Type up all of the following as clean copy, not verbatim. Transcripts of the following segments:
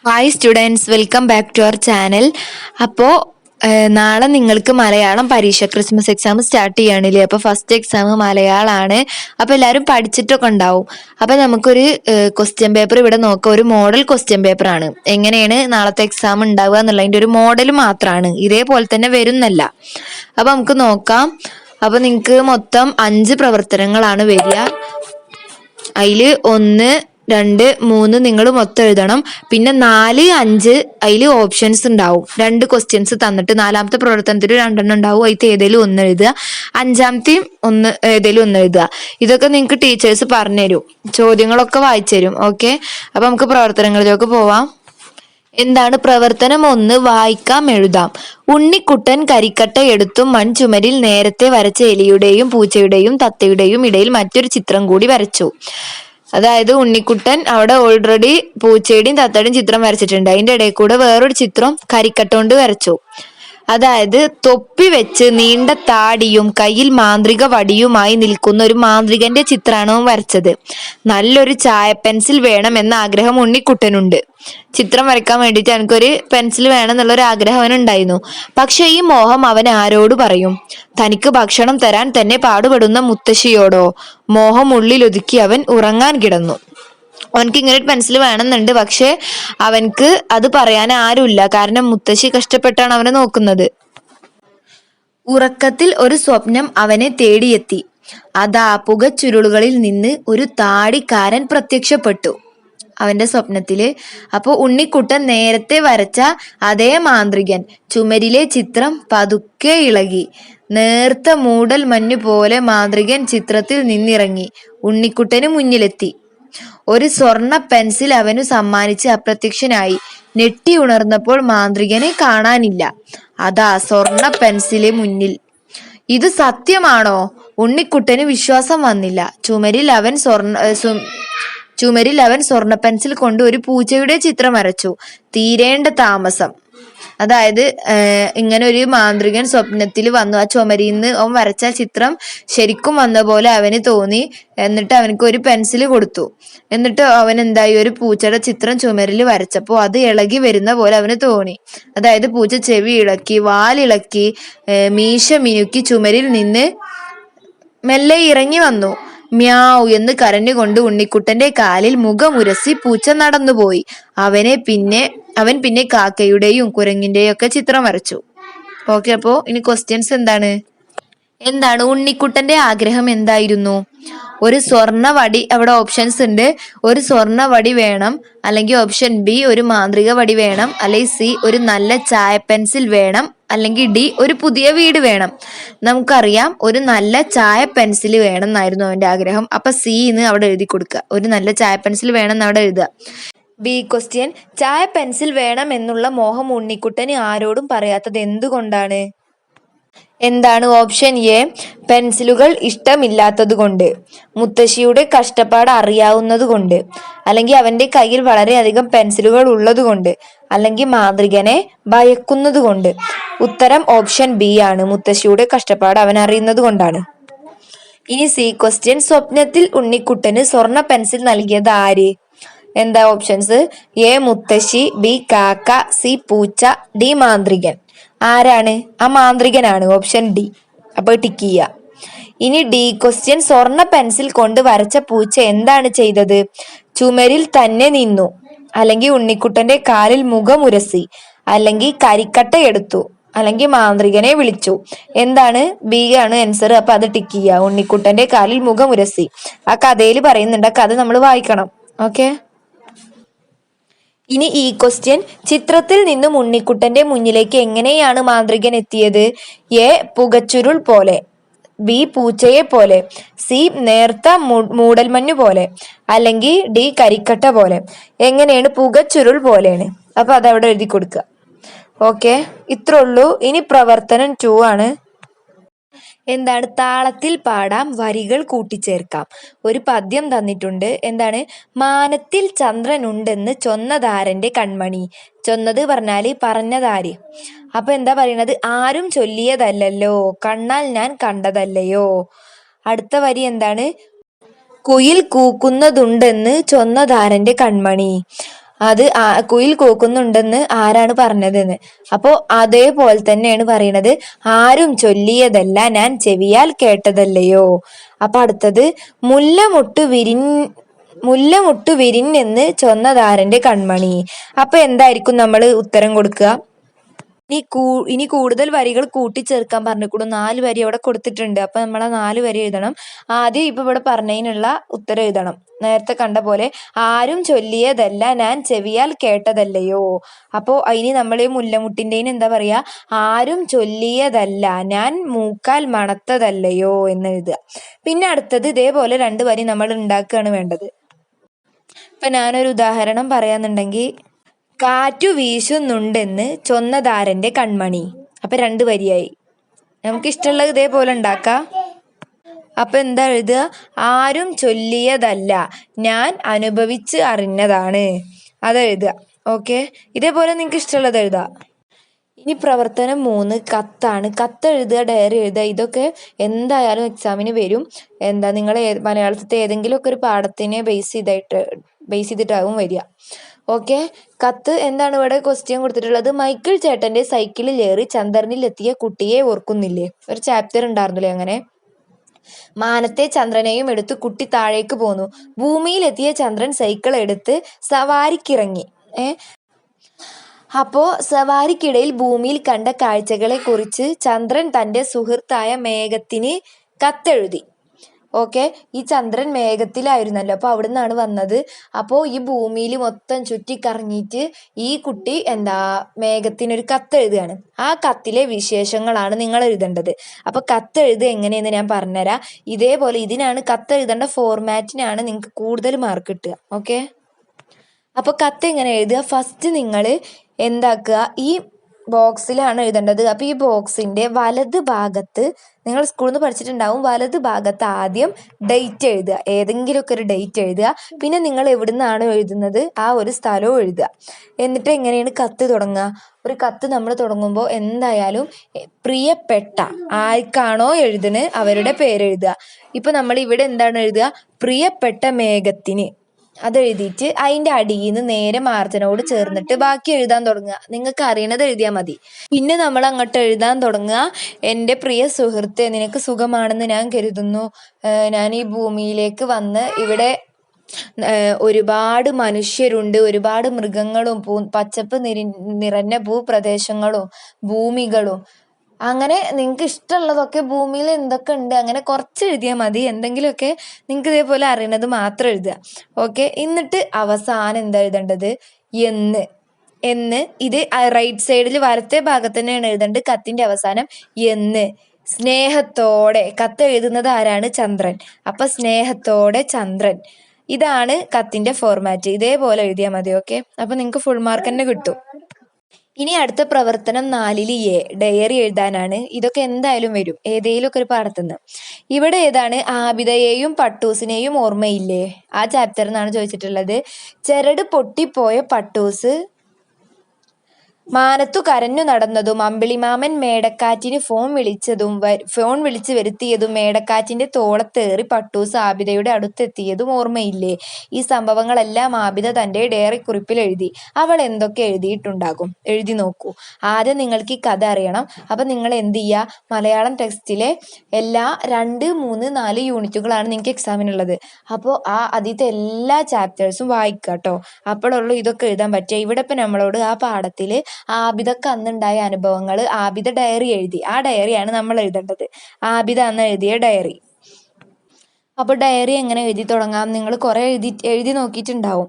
Hi students, welcome back to our channel. അപ്പോൾ നാളെ നിങ്ങൾക്ക് മലയാളം പരീക്ഷ ക്രിസ്മസ് എക്സാം സ്റ്റാർട്ട് ചെയ്യണില്ലേ? അപ്പോൾ ഫസ്റ്റ് എക്സാം മലയാളമാണ്. അപ്പോൾ എല്ലാവരും പഠിച്ചിട്ടൊക്കെ ഉണ്ടാവും. അപ്പോൾ നമുക്കൊരു ക്വസ്റ്റ്യൻ പേപ്പർ ഇവിടെ നോക്കാം. ഒരു മോഡൽ ക്വസ്റ്റ്യൻ പേപ്പറാണ്. എങ്ങനെയാണ് നാളത്തെ എക്സാം ഉണ്ടാവുക എന്നുള്ളതിൻ്റെ ഒരു മോഡൽ മാത്രമാണ്. ഇതേപോലെ തന്നെ വരുന്നല്ല. അപ്പോൾ നമുക്ക് നോക്കാം. അപ്പോൾ നിങ്ങൾക്ക് മൊത്തം 5 പ്രവർത്തനങ്ങളാണ് വരിക. അതിൽ 1, 2, 3 നിങ്ങൾ മൊത്തം എഴുതണം. പിന്നെ 4, 5 അതിൽ ഓപ്ഷൻസ് ഉണ്ടാവും. 2 ക്വസ്റ്റ്യൻസ് തന്നിട്ട് 4ാമത്തെ പ്രവർത്തനത്തിൽ 2 ഉണ്ടാവും. അതിൽ ഏതെങ്കിലും ഒന്ന് എഴുതുക. 5ാമത്തെയും ഏതെങ്കിലും ഒന്ന് എഴുതുക. ഇതൊക്കെ നിങ്ങൾക്ക് ടീച്ചേഴ്സ് പറഞ്ഞുതരും. ചോദ്യങ്ങളൊക്കെ വായിച്ചു തരും. ഓക്കെ, അപ്പൊ നമുക്ക് പ്രവർത്തനങ്ങളിലേക്ക് പോവാം. എന്താണ് പ്രവർത്തനം 1? വായിക്കാം, എഴുതാം. ഉണ്ണിക്കുട്ടൻ കരിക്കട്ട എടുത്തും മൺചുമരിൽ നേരത്തെ വരച്ച എലിയുടെയും പൂച്ചയുടെയും തത്തയുടെയും ഇടയിൽ മറ്റൊരു ചിത്രം കൂടി വരച്ചു. അതായത് ഉണ്ണിക്കുട്ടൻ അവിടെ ഓൾറെഡി പൂച്ചയുടെയും തത്തയുടെയും ചിത്രം വരച്ചിട്ടുണ്ട്. അതിന്റെ ഇടയിൽ കൂടെ വേറൊരു ചിത്രം കരിക്കട്ട കൊണ്ട് വരച്ചു. അതായത് തൊപ്പി വെച്ച് നീണ്ട താടിയും കയ്യിൽ മാന്ത്രിക വടിയുമായി നിൽക്കുന്ന ഒരു മാന്ത്രികന്റെ ചിത്രമാണ് വരച്ചത്. നല്ലൊരു ചായ പെൻസിൽ വേണം എന്ന ആഗ്രഹം ഉണ്ണിക്കുട്ടനുണ്ട്. ചിത്രം വരയ്ക്കാൻ വേണ്ടിയിട്ട് എനിക്കൊരു പെൻസിൽ വേണം എന്നുള്ളൊരു ആഗ്രഹം അവനുണ്ടായിരുന്നു. പക്ഷെ ഈ മോഹം അവൻ ആരോട് പറയും? തനിക്ക് ഭക്ഷണം തരാൻ തന്നെ പാടുപെടുന്ന മുത്തശ്ശിയോടോ? മോഹം ഉള്ളിലൊതുക്കി അവൻ ഉറങ്ങാൻ കിടന്നു. അവനക്ക് ഇങ്ങനെ ഒരു പെൻസിൽ വേണമെന്നുണ്ട്. പക്ഷെ അവൻക്ക് അത് പറയാൻ ആരുമില്ല. കാരണം മുത്തശ്ശി കഷ്ടപ്പെട്ടാണ് അവനെ നോക്കുന്നത്. ഉറക്കത്തിൽ ഒരു സ്വപ്നം അവനെ തേടിയെത്തി. അതാ പുകച്ചുരുളുകളിൽ നിന്ന് ഒരു താടിക്കാരൻ പ്രത്യക്ഷപ്പെട്ടു അവന്റെ സ്വപ്നത്തില്. അപ്പൊ ഉണ്ണിക്കുട്ടൻ നേരത്തെ വരച്ച അതേ മാന്ത്രികൻ. ചുമരിലെ ചിത്രം പതുക്കെ ഇളകി. നേർത്ത മൂടൽ മഞ്ഞു പോലെ മാന്ത്രികൻ ചിത്രത്തിൽ നിന്നിറങ്ങി ഉണ്ണിക്കുട്ടന് മുന്നിലെത്തി. ഒരു സ്വർണ്ണ പെൻസിൽ അവനു സമ്മാനിച്ച് അപ്രത്യക്ഷനായി. ഞെട്ടി ഉണർന്നപ്പോൾ മാന്ത്രികനെ കാണാനില്ല. അതാ സ്വർണ്ണ പെൻസില് മുന്നിൽ. ഇത് സത്യമാണോ? ഉണ്ണിക്കുട്ടന് വിശ്വാസം വന്നില്ല. ചുമരിൽ അവൻ സ്വർണ്ണ പെൻസിൽ കൊണ്ട് ഒരു പൂച്ചയുടെ ചിത്രം വരച്ചു. തീരേണ്ട താമസം. അതായത് ഇങ്ങനെ ഒരു മാന്ത്രികൻ സ്വപ്നത്തിൽ വന്നു. ആ ചുമരിൽ നിന്ന് അവൻ വരച്ച ചിത്രം ശരിക്കും വന്ന പോലെ അവന് തോന്നി. എന്നിട്ട് അവനക്ക് ഒരു പെൻസിൽ കൊടുത്തു. എന്നിട്ട് അവൻ എന്തായി, ഒരു പൂച്ചയുടെ ചിത്രം ചുമരിൽ വരച്ചപ്പോൾ അത് ഇളകി വരുന്ന പോലെ അവന് തോന്നി. അതായത് പൂച്ച ചെവി ഇളക്കി, വാലിളക്കി, മീശ മിനുക്കി ചുമരിൽ നിന്ന് മെല്ലെ ഇറങ്ങി വന്നു. മ്യാവ് എന്ന് കരഞ്ഞുകൊണ്ട് ഉണ്ണിക്കുട്ടന്റെ കാലിൽ മുഖമുരസി പൂച്ച നടന്നുപോയി. അവൻ പിന്നെ കാക്കയുടെയും കുരങ്ങിന്റെയും ഒക്കെ ചിത്രം വരച്ചു. ഓക്കെ, അപ്പോ ഇനി ക്വസ്റ്റ്യൻസ് എന്താണ് ഉണ്ണിക്കുട്ടന്റെ ആഗ്രഹം എന്തായിരുന്നു? ഒരു സ്വർണ്ണ വടി. അവിടെ ഓപ്ഷൻസ് ഉണ്ട്. ഒരു സ്വർണ്ണ വടി വേണം, അല്ലെങ്കിൽ ഓപ്ഷൻ ബി ഒരു മാന്ത്രിക വടി വേണം, അല്ലെങ്കിൽ സി ഒരു നല്ല ചായ പെൻസിൽ വേണം, അല്ലെങ്കിൽ ഡി ഒരു പുതിയ വീട് വേണം. നമുക്കറിയാം ഒരു നല്ല ചായ പെൻസിൽ വേണം എന്നായിരുന്നു അവന്റെ ആഗ്രഹം. അപ്പൊ സിന്ന് അവിടെ എഴുതി കൊടുക്കുക. ഒരു നല്ല ചായ പെൻസിൽ വേണം എന്ന് അവിടെ എഴുതുക. ബി ക്വസ്റ്റ്യൻ, ചായ പെൻസിൽ വേണം എന്നുള്ള മോഹം ഉണ്ണിക്കുട്ടന് ആരോടും പറയാത്തത് എന്തുകൊണ്ടാണ്? എന്താണ് ഓപ്ഷൻ എ പെൻസിലുകൾ ഇഷ്ടമില്ലാത്തത് കൊണ്ട്, മുത്തശ്ശിയുടെ കഷ്ടപ്പാട് അറിയാവുന്നത് കൊണ്ട്, അല്ലെങ്കിൽ അവന്റെ കയ്യിൽ വളരെയധികം പെൻസിലുകൾ ഉള്ളത് കൊണ്ട്, അല്ലെങ്കിൽ മാന്ത്രികനെ ഭയക്കുന്നത് കൊണ്ട്. ഉത്തരം ഓപ്ഷൻ ബി ആണ്. മുത്തശ്ശിയുടെ കഷ്ടപ്പാട് അവൻ അറിയുന്നത് കൊണ്ടാണ്. ഇനി സി ക്വസ്റ്റ്യൻ, സ്വപ്നത്തിൽ ഉണ്ണിക്കുട്ടന് സ്വർണ്ണ പെൻസിൽ നൽകിയത് ആര്? എന്താ ഓപ്ഷൻസ്? എ മുത്തശ്ശി, ബി കാക്ക, സി പൂച്ച, ഡി മാന്ത്രികൻ. ആരാണ്? ആ മാന്ത്രികനാണ്. Option D. അപ്പൊ ടിക്ക് ചെയ്യുക. ഇനി ഡി ക്വസ്റ്റ്യൻ, സ്വർണ്ണ പെൻസിൽ കൊണ്ട് വരച്ച പൂച്ച എന്താണ് ചെയ്തത്? ചുമരിൽ തന്നെ നിന്നു, അല്ലെങ്കിൽ ഉണ്ണിക്കുട്ടന്റെ കാലിൽ മുഖമുരസി, അല്ലെങ്കിൽ കരിക്കട്ട എടുത്തു, അല്ലെങ്കിൽ മാന്ത്രികനെ വിളിച്ചു. എന്താണ്? ബി ആണ് ആൻസർ. അപ്പൊ അത് ടിക്ക് ചെയ്യുക. ഉണ്ണിക്കുട്ടന്റെ കാലിൽ മുഖമുരസി. ആ കഥയിൽ പറയുന്നുണ്ട്. ആ കഥ നമ്മൾ വായിക്കണം. ഓക്കെ. ഇനി ഈ ക്വസ്റ്റ്യൻ, ചിത്രത്തിൽ നിന്നും ഉണ്ണിക്കുട്ടന്റെ മുന്നിലേക്ക് എങ്ങനെയാണ് മാന്ത്രികൻ എത്തിയത്? എ പുകച്ചുരുൾ പോലെ, ബി പൂച്ചയെ പോലെ, സി നേർത്ത മൂടൽമഞ്ഞു പോലെ, അല്ലെങ്കിൽ ഡി കരിക്കട്ട പോലെ. എങ്ങനെയാണ്? പുകച്ചുരുൾ പോലെയാണ്. അപ്പൊ അതവിടെ എഴുതി കൊടുക്കുക. ഓക്കെ, ഇത്രേ ഉള്ളൂ. ഇനി പ്രവർത്തനം 2 ആണ്. എന്താണ്? താളത്തിൽ പാടാം, വരികൾ കൂട്ടിച്ചേർക്കാം. ഒരു പദ്യം തന്നിട്ടുണ്ട്. എന്താണ്? മാനത്തിൽ ചന്ദ്രനുണ്ടെന്ന് ചൊന്നതാരന്റെ കൺമണി. ചൊന്നത് പറഞ്ഞാല് പറഞ്ഞതാര്? അപ്പൊ എന്താ പറയണത്? ആരും ചൊല്ലിയതല്ലല്ലോ, കണ്ണാൽ ഞാൻ കണ്ടതല്ലയോ. അടുത്ത വരി എന്താണ്? കുയിൽ കൂക്കുന്നതുണ്ടെന്ന് ചൊന്നതാരന്റെ കൺമണി. അത് കുയിൽ കൂക്കുന്നുണ്ടെന്ന് ആരാണ് പറഞ്ഞതെന്ന്. അപ്പോ അതേപോലെ തന്നെയാണ് പറയണത്, ആരും ചൊല്ലിയതല്ല ഞാൻ ചെവിയാൽ കേട്ടതല്ലയോ. അപ്പൊ അടുത്തത് മുല്ലമുട്ടു വിരിഞ്ഞെന്ന് ചൊന്നതാരന്റെ കൺമണി. അപ്പൊ എന്തായിരിക്കും നമ്മൾ ഉത്തരം കൊടുക്കുക? ഇനി കൂടുതൽ വരികൾ കൂട്ടിച്ചേർക്കാൻ പറഞ്ഞിരിക്കുന്നു. 4 വരി അവിടെ കൊടുത്തിട്ടുണ്ട്. അപ്പൊ നമ്മൾ ആ 4 വരി എഴുതണം. ആദ്യം ഇപ്പൊ ഇവിടെ പറഞ്ഞതിനുള്ള ഉത്തരം എഴുതണം. നേരത്തെ കണ്ട പോലെ ആരും ചൊല്ലിയതല്ല ഞാൻ ചെവിയാൽ കേട്ടതല്ലയോ. അപ്പോ ഇനി നമ്മൾ ഈ മുല്ലമുട്ടിൻ്റെന് എന്താ പറയാ? ആരും ചൊല്ലിയതല്ല ഞാൻ മൂക്കാൽ മണത്തതല്ലയോ എന്ന് എഴുതുക. പിന്നെ അടുത്തത് ഇതേപോലെ 2 വരി നമ്മൾ ഉണ്ടാക്കുകയാണ് വേണ്ടത്. ഇപ്പൊ ഞാനൊരു ഉദാഹരണം പറയാന്നുണ്ടെങ്കിൽ, കാറ്റു വീശുന്നുണ്ടെന്ന് ചൊന്നതാരന്റെ കൺമണി. അപ്പൊ 2 വരിയായി. നമുക്ക് ഇഷ്ടമുള്ളത് ഇതേപോലെ ഉണ്ടാക്കാം. അപ്പൊ എന്താ എഴുതുക? ആരും ചൊല്ലിയതല്ല ഞാൻ അനുഭവിച്ച് അറിഞ്ഞതാണ്. അത് എഴുതുക. ഓക്കെ, ഇതേപോലെ നിങ്ങൾക്ക് ഇഷ്ടമുള്ളത് എഴുതാം. ഇനി പ്രവർത്തനം 3 കത്താണ്. കത്ത് എഴുതുക, ഡയറി എഴുതുക. ഇതൊക്കെ എന്തായാലും എക്സാമിന് വരും. നിങ്ങൾ മലയാളത്തിലെ ഏതെങ്കിലുമൊക്കെ ഒരു പാഠത്തിനെ ബേസ് ചെയ്തിട്ടാവും വരിക. ഓക്കെ, കത്ത് എന്താണ് ഇവിടെ ക്വസ്റ്റ്യൻ കൊടുത്തിട്ടുള്ളത്? മൈക്കിൾ ചേട്ടന്റെ സൈക്കിളിൽ ഏറി ചന്ദ്രനിലെത്തിയ കുട്ടിയെ ഓർക്കുന്നില്ലേ? ഒരു ചാപ്റ്റർ ഉണ്ടായിരുന്നില്ലേ അങ്ങനെ. മാനത്തെ ചന്ദ്രനെയും എടുത്ത് കുട്ടി താഴേക്ക് പോന്നു. ഭൂമിയിലെത്തിയ ചന്ദ്രൻ സൈക്കിൾ എടുത്ത് സവാരിക്കിറങ്ങി. അപ്പോ സവാരിക്കിടയിൽ ഭൂമിയിൽ കണ്ട കാഴ്ചകളെ കുറിച്ച് ചന്ദ്രൻ തന്റെ സുഹൃത്തായ മേഘത്തിന് കത്തെഴുതി. ഓക്കെ, ഈ ചന്ദ്രൻ മേഘത്തിലായിരുന്നല്ലോ, അപ്പൊ അവിടെ നിന്നാണ് വന്നത്. അപ്പോൾ ഈ ഭൂമിയിൽ മൊത്തം ചുറ്റിക്കറങ്ങിയിട്ട് ഈ കുട്ടി മേഘത്തിനൊരു കത്ത് എഴുതുകയാണ്. ആ കത്തിലെ വിശേഷങ്ങളാണ് നിങ്ങൾ എഴുതേണ്ടത്. അപ്പൊ കത്ത് എഴുതുക എങ്ങനെയെന്ന് ഞാൻ പറഞ്ഞുതരാം. ഇതേപോലെ ഇതിനാണ് കത്ത് എഴുതേണ്ട ഫോർമാറ്റിനാണ് നിങ്ങൾക്ക് കൂടുതൽ മാർക്ക് കിട്ടുക. ഓക്കെ, അപ്പൊ കത്ത് എങ്ങനെ എഴുതുക? ഫസ്റ്റ് നിങ്ങൾ എന്താക്കുക, ഈ ബോക്സിലാണ് എഴുതേണ്ടത്. അപ്പൊ ഈ ബോക്സിന്റെ വലത് ഭാഗത്ത്, നിങ്ങൾ സ്കൂളിൽ നിന്ന് പഠിച്ചിട്ടുണ്ടാവും, വലത് ഭാഗത്ത് ആദ്യം ഡേറ്റ് എഴുതുക. ഏതെങ്കിലുമൊക്കെ ഒരു ഡേറ്റ് എഴുതുക. പിന്നെ നിങ്ങൾ എവിടുന്നാണോ എഴുതുന്നത് ആ ഒരു സ്ഥലവും എഴുതുക. എന്നിട്ട് എങ്ങനെയാണ് കത്ത് തുടങ്ങുക? ഒരു കത്ത് നമ്മൾ തുടങ്ങുമ്പോൾ എന്തായാലും പ്രിയപ്പെട്ട ആർക്കാണോ എഴുതുന്നത് അവരുടെ പേരെഴുതുക. ഇപ്പൊ നമ്മൾ ഇവിടെ എന്താണ് എഴുതുക? പ്രിയപ്പെട്ട മേഘത്തിന്. അത് എഴുതിയിട്ട് അതിന്റെ അടിയിൽ നിന്ന് നേരെ മാർജിനോട് ചേർന്നിട്ട് ബാക്കി എഴുതാൻ തുടങ്ങുക. നിങ്ങൾക്ക് അറിയണത് എഴുതിയാൽ മതി. പിന്നെ നമ്മൾ അങ്ങോട്ട് എഴുതാൻ തുടങ്ങുക, എൻ്റെ പ്രിയ സുഹൃത്തെ, നിനക്ക് സുഖമാണെന്ന് ഞാൻ കരുതുന്നു. ഞാൻ ഈ ഭൂമിയിലേക്ക് വന്ന് ഇവിടെ ഒരുപാട് മനുഷ്യരുണ്ട്, ഒരുപാട് മൃഗങ്ങളും പച്ചപ്പ് നിറഞ്ഞ ഭൂപ്രദേശങ്ങളും ഭൂമികളും. അങ്ങനെ നിങ്ങൾക്ക് ഇഷ്ടമുള്ളതൊക്കെ ഭൂമിയിൽ എന്തൊക്കെ ഉണ്ട് അങ്ങനെ കുറച്ച് എഴുതിയാൽ മതി. എന്തെങ്കിലുമൊക്കെ നിങ്ങൾക്ക് ഇതേപോലെ അറിയണത് മാത്രം എഴുതുക. ഓക്കെ, എന്നിട്ട് അവസാനം എന്താ എഴുതേണ്ടത്? എന്ന് ഇത് റൈറ്റ് സൈഡിൽ വലത്തെ ഭാഗത്ത് തന്നെയാണ് എഴുതേണ്ടത്. കത്തിന്റെ അവസാനം എന്ന്. സ്നേഹത്തോടെ. കത്ത് എഴുതുന്നത് ആരാണ്? ചന്ദ്രൻ. അപ്പൊ സ്നേഹത്തോടെ ചന്ദ്രൻ. ഇതാണ് കത്തിന്റെ ഫോർമാറ്റ്. ഇതേപോലെ എഴുതിയാൽ മതി. ഓക്കെ, അപ്പൊ നിങ്ങൾക്ക് ഫുൾ മാർക്ക് തന്നെ കിട്ടും. ഇനി അടുത്ത പ്രവർത്തനം 4 ഡയറി എഴുതാനാണ്. ഇതൊക്കെ എന്തായാലും വരും ഏതെങ്കിലും ഒക്കെ ഒരു പാഠത്തുനിന്ന്. ഇവിടെ ഏതാണ്? ആബിദയെയും പട്ടൂസിനെയും ഓർമ്മയില്ലേ? ആ ചാപ്റ്റർ എന്നാണ് ചോദിച്ചിട്ടുള്ളത്. ചരട് പൊട്ടിപ്പോയ പട്ടൂസ് മാനത്തു കരഞ്ഞു നടന്നതും അമ്പിളിമാമൻ മേടക്കാറ്റിന് ഫോൺ വിളിച്ച് വരുത്തിയതും മേടക്കാറ്റിന്റെ തോളത്തേറി പട്ടൂസ് ആബിദയുടെ അടുത്തെത്തിയതും ഓർമ്മയില്ലേ? ഈ സംഭവങ്ങളെല്ലാം ആബിദ തന്റെ ഡയറി കുറിപ്പിൽ എഴുതി. അവൾ എന്തൊക്കെ എഴുതിയിട്ടുണ്ടാകും? എഴുതി നോക്കൂ. ആദ്യം നിങ്ങൾക്ക് ഈ കഥ അറിയണം. അപ്പൊ നിങ്ങൾ എന്ത് ചെയ്യുക? മലയാളം ടെക്സ്റ്റിലെ എല്ലാ 2, 3, 4 യൂണിറ്റുകളാണ് നിങ്ങൾക്ക് എക്സാമിനുള്ളത്. അപ്പോൾ ആദ്യത്തെ എല്ലാ ചാപ്റ്റേഴ്സും വായിക്കുക കേട്ടോ. അപ്പോഴുള്ളൂ ഇതൊക്കെ എഴുതാൻ പറ്റുക. ഇവിടെ ഇപ്പം നമ്മളോട് ആ പാഠത്തില് ആബിദക്ക് അന്നുണ്ടായ അനുഭവങ്ങൾ ആബിദ ഡയറി എഴുതി. ആ ഡയറിയാണ് നമ്മൾ എഴുതേണ്ടത്. ആബിദ അന്ന് എഴുതിയ ഡയറി. അപ്പൊ ഡയറി എങ്ങനെ എഴുതി തുടങ്ങാം? നിങ്ങൾ കുറെ എഴുതി നോക്കിയിട്ടുണ്ടാവും.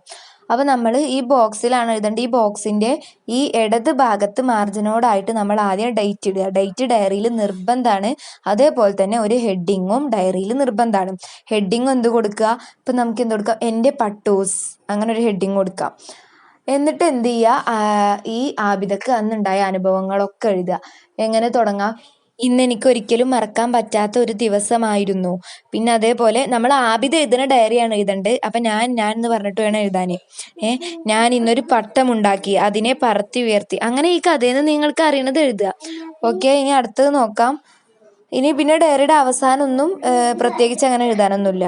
അപ്പൊ നമ്മൾ ഈ ബോക്സിലാണ് എഴുതേണ്ടത്. ഈ ബോക്സിന്റെ ഈ ഇടത് ഭാഗത്ത് മാർജിനോടായിട്ട് നമ്മൾ ആദ്യം ഡേറ്റ് ഇടുക. ഡേറ്റ് ഡയറിയിൽ നിർബന്ധമാണ്. അതേപോലെ തന്നെ ഒരു ഹെഡിങ്ങും ഡയറിയിൽ നിർബന്ധമാണ്. ഹെഡിങ് എന്ത് കൊടുക്കുക? ഇപ്പൊ നമുക്ക് എന്ത് കൊടുക്കാം? എൻ്റെ പട്ടൂസ്, അങ്ങനെ ഒരു ഹെഡിങ് കൊടുക്കാം. എന്നിട്ട് എന്ത് ചെയ്യുക? ഈ ആബിദക്ക് അന്നുണ്ടായ അനുഭവങ്ങളൊക്കെ എഴുതുക. എങ്ങനെ തുടങ്ങാം? ഇന്ന് എനിക്ക് ഒരിക്കലും മറക്കാൻ പറ്റാത്ത ഒരു ദിവസമായിരുന്നു. പിന്നെ അതേപോലെ നമ്മൾ ആബിദ എഴുതുന്ന ഡയറിയാണ് എഴുതേണ്ടത്. അപ്പൊ ഞാൻ എന്ന് പറഞ്ഞിട്ട് വേണം എഴുതാന്. ഞാൻ ഇന്നൊരു പട്ടമുണ്ടാക്കി, അതിനെ പറത്തി ഉയർത്തി. അങ്ങനെ ഈ കഥയിൽ നിന്ന് നിങ്ങൾക്ക് അറിയണത് എഴുതുക. ഓക്കെ, ഇനി അടുത്തത് നോക്കാം. ഇനി പിന്നെ ഡയറിയുടെ അവസാനം ഒന്നും പ്രത്യേകിച്ച് അങ്ങനെ എഴുതാനൊന്നുമില്ല.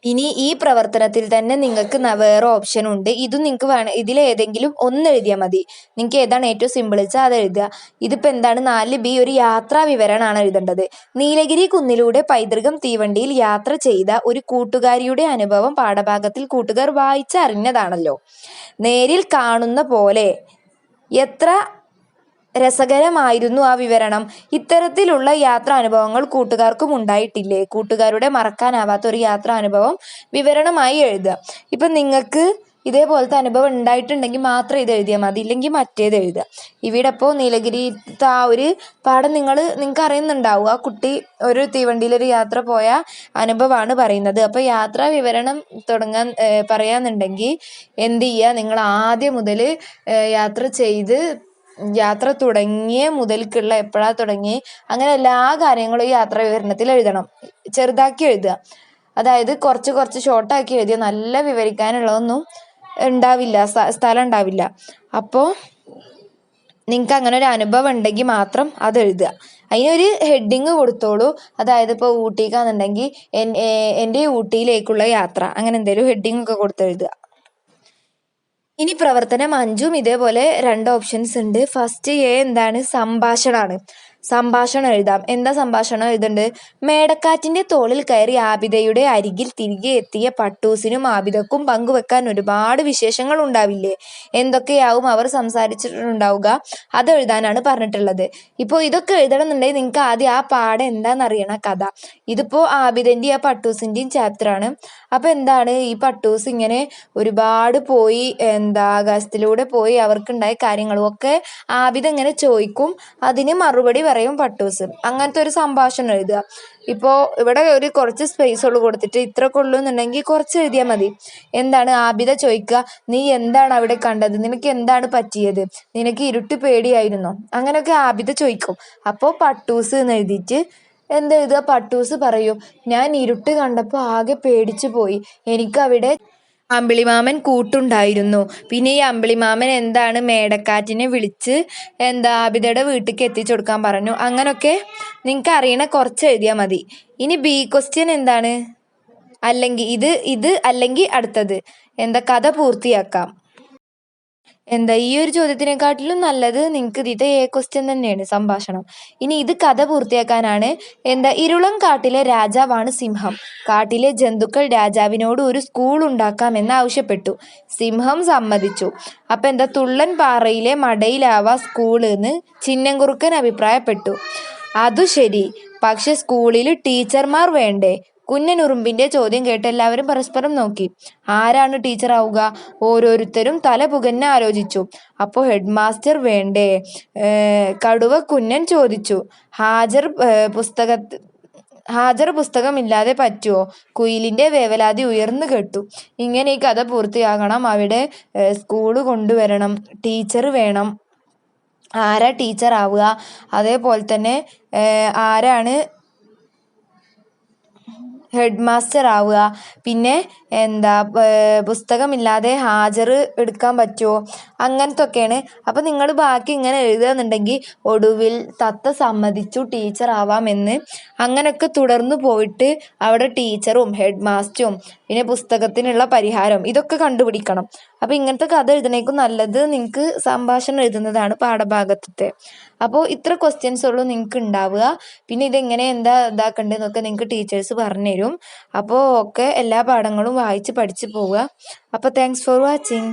ഇനി ഈ പ്രവർത്തനത്തിൽ തന്നെ നിങ്ങൾക്ക് വേറെ ഓപ്ഷൻ ഉണ്ട്. ഇതും നിങ്ങൾക്ക് വേണം, ഇതിലേതെങ്കിലും ഒന്ന് എഴുതിയാൽ മതി. നിങ്ങൾക്ക് ഏതാണ് ഏറ്റവും സിമ്പിൾ വെച്ചാൽ അത് എഴുതുക. ഇതിപ്പോൾ എന്താണ് 4B ഒരു യാത്രാ വിവരണമാണ് എഴുതേണ്ടത്. നീലഗിരി കുന്നിലൂടെ പൈതൃകം തീവണ്ടിയിൽ യാത്ര ചെയ്ത ഒരു കൂട്ടുകാരിയുടെ അനുഭവം പാഠഭാഗത്തിൽ കൂട്ടുകാർ വായിച്ചറിഞ്ഞതാണല്ലോ. നേരിൽ കാണുന്ന പോലെ എത്ര രസകരമായിരുന്നു ആ വിവരണം. ഇത്തരത്തിലുള്ള യാത്രാനുഭവങ്ങൾ കൂട്ടുകാർക്കും ഉണ്ടായിട്ടില്ലേ? കൂട്ടുകാരുടെ മറക്കാനാവാത്ത ഒരു യാത്രാനുഭവം വിവരണമായി എഴുതുക. ഇപ്പം നിങ്ങൾക്ക് ഇതേപോലത്തെ അനുഭവം ഉണ്ടായിട്ടുണ്ടെങ്കിൽ മാത്രം ഇത് എഴുതിയാൽ മതി, ഇല്ലെങ്കിൽ മറ്റേത് എഴുതുക. ഇവിടെ ഇപ്പോൾ നീലഗിരിത്തെ ആ ഒരു പാഠം നിങ്ങൾക്ക് അറിയുന്നുണ്ടാവും. ആ കുട്ടി ഒരു തീവണ്ടിയിലൊരു യാത്ര പോയ അനുഭവമാണ് പറയുന്നത്. അപ്പോൾ യാത്രാ വിവരണം പറയാന്നുണ്ടെങ്കിൽ എന്ത് ചെയ്യുക, നിങ്ങൾ ആദ്യം മുതൽ യാത്ര തുടങ്ങിയ മുതൽക്കുള്ള എപ്പോഴാണ് തുടങ്ങി അങ്ങനെ എല്ലാ കാര്യങ്ങളും ഈ യാത്രാ വിവരണത്തിൽ എഴുതണം. ചെറുതാക്കി എഴുതുക, അതായത് കുറച്ച് ഷോർട്ടാക്കി എഴുതിയ നല്ല വിവരിക്കാനുള്ളതൊന്നും ഉണ്ടാവില്ല, സ്ഥലം ഉണ്ടാവില്ല. അപ്പോൾ നിങ്ങൾക്ക് അങ്ങനെ ഒരു അനുഭവം ഉണ്ടെങ്കിൽ മാത്രം അത് എഴുതുക. അതിനൊരു ഹെഡിങ് കൊടുത്തോളൂ. അതായത് ഇപ്പോൾ ഊട്ടിക്കാന്നുണ്ടെങ്കിൽ എൻ്റെ ഊട്ടിയിലേക്കുള്ള യാത്ര, അങ്ങനെ എന്തെങ്കിലും ഹെഡിങ് ഒക്കെ കൊടുത്തെഴുതുക. ഇനി പ്രവർത്തനം 5ഉം ഇതേപോലെ 2 ഓപ്ഷൻസ് ഉണ്ട്. ഫസ്റ്റ് എന്താണ്, സംഭാഷണമാണ്. സംഭാഷണം എഴുതാം. എന്താ സംഭാഷണം എഴുതേണ്ടത്? മേടക്കാറ്റിന്റെ തോളിൽ കയറി ആബിദയുടെ അരികിൽ തിരികെ എത്തിയ പട്ടൂസിനും ആബിദക്കും പങ്കുവെക്കാൻ ഒരുപാട് വിശേഷങ്ങൾ ഉണ്ടാവില്ലേ? എന്തൊക്കെയാവും അവർ സംസാരിച്ചിട്ടുണ്ടാവുക? അത് എഴുതാനാണ് പറഞ്ഞിട്ടുള്ളത്. ഇപ്പോൾ ഇതൊക്കെ എഴുതണം എന്നുണ്ടെങ്കിൽ നിങ്ങൾക്ക് ആദ്യം ആ പാഠം എന്താണെന്നറിയണ കഥ. ഇതിപ്പോൾ ആബിദൻ്റെയും ആ പട്ടൂസിൻ്റെയും ചാപ്റ്ററാണ്. അപ്പോൾ എന്താണ്, ഈ പട്ടൂസ് ഇങ്ങനെ ഒരുപാട് പോയി ആകാശത്തിലൂടെ പോയി അവർക്കുണ്ടായ കാര്യങ്ങളും ഒക്കെ ആബിദ ഇങ്ങനെ ചോദിക്കും. അതിന് മറുപടി പറയും പട്ടൂസ്. അങ്ങനത്തെ ഒരു സംഭാഷണം എഴുതുക. ഇപ്പോൾ ഇവിടെ കുറച്ച് സ്പേസുകൾ കൊടുത്തിട്ട് ഇത്രയൊക്കെ ഉള്ളൂ എന്നുണ്ടെങ്കിൽ കുറച്ച് എഴുതിയാൽ മതി. എന്താണ് ആബിദ ചോദിക്കുക, നീ എന്താണ് അവിടെ കണ്ടത്? നിനക്ക് എന്താണ് പറ്റിയത്? നിനക്ക് ഇരുട്ട് പേടിയായിരുന്നോ? അങ്ങനെയൊക്കെ ആബിദ ചോദിക്കും. അപ്പോൾ പട്ടൂസ് എന്ന് എഴുതിയിട്ട് എന്തെഴുതുക, പട്ടൂസ് പറയും, ഞാൻ ഇരുട്ട് കണ്ടപ്പോൾ ആകെ പേടിച്ചു പോയി. എനിക്കവിടെ അമ്പിളിമാമൻ കൂട്ടുണ്ടായിരുന്നു. പിന്നെ ഈ അമ്പിളിമാമൻ മേടക്കാറ്റിനെ വിളിച്ച് ആബിദയുടെ വീട്ടിലേക്ക് എത്തിച്ചു കൊടുക്കാൻ പറഞ്ഞു. അങ്ങനൊക്കെ നിങ്ങൾക്ക് അറിയണ കുറച്ച് എഴുതിയാൽ മതി. ഇനി B ക്വസ്റ്റ്യൻ എന്താണ്, അല്ലെങ്കിൽ ഇത് അല്ലെങ്കിൽ അടുത്തത് കഥ പൂർത്തിയാക്കാം. ഈ ഒരു ചോദ്യത്തിനെക്കാട്ടിലും നല്ലത് നിങ്ങൾക്ക് ഇത് A ക്വസ്റ്റ്യൻ തന്നെയാണ്, സംഭാഷണം. ഇനി ഇത് കഥ പൂർത്തിയാക്കാനാണ്. ഇരുളം കാട്ടിലെ രാജാവാണ് സിംഹം. കാട്ടിലെ ജന്തുക്കൾ രാജാവിനോട് ഒരു സ്കൂൾ ഉണ്ടാക്കാമെന്ന് ആവശ്യപ്പെട്ടു. സിംഹം സമ്മതിച്ചു. അപ്പം തുള്ളൻ പാറയിലെ മടയിലാവാ സ്കൂൾ എന്ന് ചിന്നംകുറുക്കൻ അഭിപ്രായപ്പെട്ടു. അതു ശരി, പക്ഷെ സ്കൂളിൽ ടീച്ചർമാർ വേണ്ടേ? കുഞ്ഞനുറുമ്പിന്റെ ചോദ്യം കേട്ട് എല്ലാവരും പരസ്പരം നോക്കി. ആരാണ് ടീച്ചർ ആവുക? ഓരോരുത്തരും തല പുകഞ്ഞ് ആലോചിച്ചു. അപ്പോൾ ഹെഡ് മാസ്റ്റർ വേണ്ടേ? കടുവ കുഞ്ഞൻ ചോദിച്ചു. ഹാജർ പുസ്തകമില്ലാതെ പറ്റുമോ? കുയിലിന്റെ വേവലാതി ഉയർന്നു കേട്ടു. ഇങ്ങനെ ഈ കഥ പൂർത്തിയാകണം. അവിടെ സ്കൂള് കൊണ്ടുവരണം, ടീച്ചർ വേണം. ആരാ ടീച്ചർ ആവുക? അതേപോലെ തന്നെ ആരാണ് ഹെഡ് മാസ്റ്റർ ആവുക? പിന്നെ പുസ്തകമില്ലാതെ ഹാജർ എടുക്കാൻ പറ്റുമോ? അങ്ങനത്തൊക്കെയാണ്. അപ്പം നിങ്ങൾ ബാക്കി ഇങ്ങനെ എഴുതുകയെന്നുണ്ടെങ്കിൽ ഒടുവിൽ തത്ത സമ്മതിച്ചു ടീച്ചർ ആവാമെന്ന്. അങ്ങനെയൊക്കെ തുടർന്നു പോയിട്ട് അവിടെ ടീച്ചറും ഹെഡ് മാസ്റ്ററും പിന്നെ പുസ്തകത്തിനുള്ള പരിഹാരം ഇതൊക്കെ കണ്ടുപിടിക്കണം. അപ്പോൾ ഇങ്ങനത്തെ കഥ എഴുതണേക്കും നല്ലത് നിങ്ങൾക്ക് സംഭാഷണം എഴുതുന്നതാണ് പാഠഭാഗത്തെ. അപ്പോൾ ഇത്ര ക്വസ്റ്റ്യൻസ് ഉള്ളൂ നിങ്ങൾക്ക് ഉണ്ടാവുക. പിന്നെ ഇതെങ്ങനെ ഇതാക്കണ്ടെന്നൊക്കെ നിങ്ങൾക്ക് ടീച്ചേഴ്സ് പറഞ്ഞു തരും. അപ്പോൾ എല്ലാ പാഠങ്ങളും വായിച്ച് പഠിച്ച് പോവുക. അപ്പോൾ താങ്ക്സ് ഫോർ വാച്ചിങ്.